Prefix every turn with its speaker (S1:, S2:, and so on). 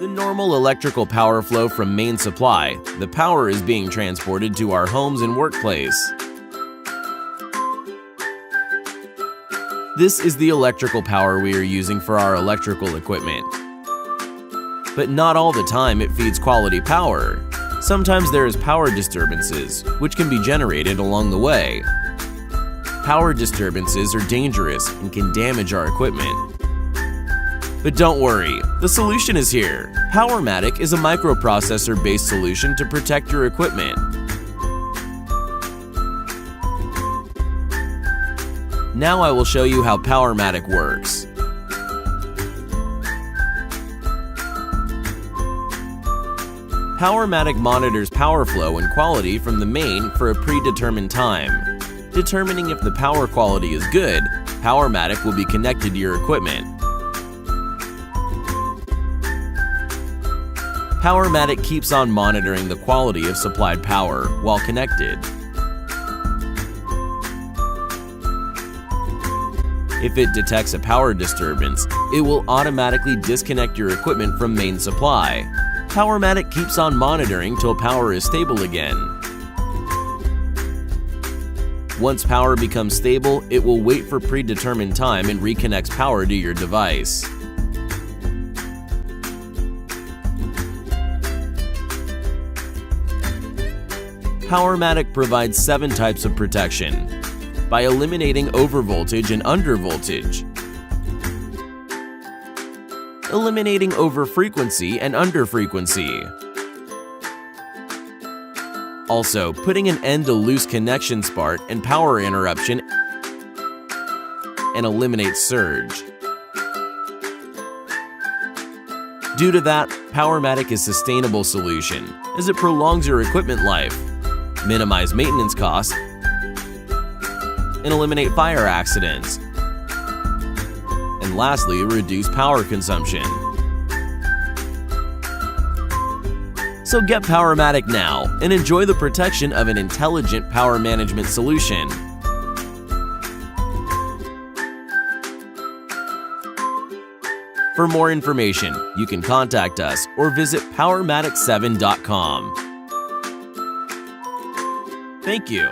S1: the normal electrical power flow from main supply, the power is being transported to our homes and workplace. This is the electrical power we are using for our electrical equipment. But not all the time it feeds quality power. Sometimes there is power disturbances, which can be generated along the way. Power disturbances are dangerous and can damage our equipment. But don't worry, the solution is here. Powermatic is a microprocessor-based solution to protect your equipment. Now I will show you how Powermatic works. Powermatic monitors power flow and quality from the main for a predetermined time. Determining if the power quality is good, Powermatic will be connected to your equipment. Powermatic keeps on monitoring the quality of supplied power while connected. If it detects a power disturbance, it will automatically disconnect your equipment from main supply. Powermatic keeps on monitoring till power is stable again. Once power becomes stable, it will wait for predetermined time and reconnects power to your device. Powermatic provides 7 types of protection by eliminating overvoltage and undervoltage, eliminating overfrequency and underfrequency, also putting an end to loose connection spark and power interruption, and eliminates surge. Due to that, Powermatic is a sustainable solution as it prolongs your equipment life, minimize maintenance costs, and eliminate fire accidents. And lastly, reduce power consumption. So get Powermatic now and enjoy the protection of an intelligent power management solution. For more information, you can contact us or visit powermatic7.com. Thank you.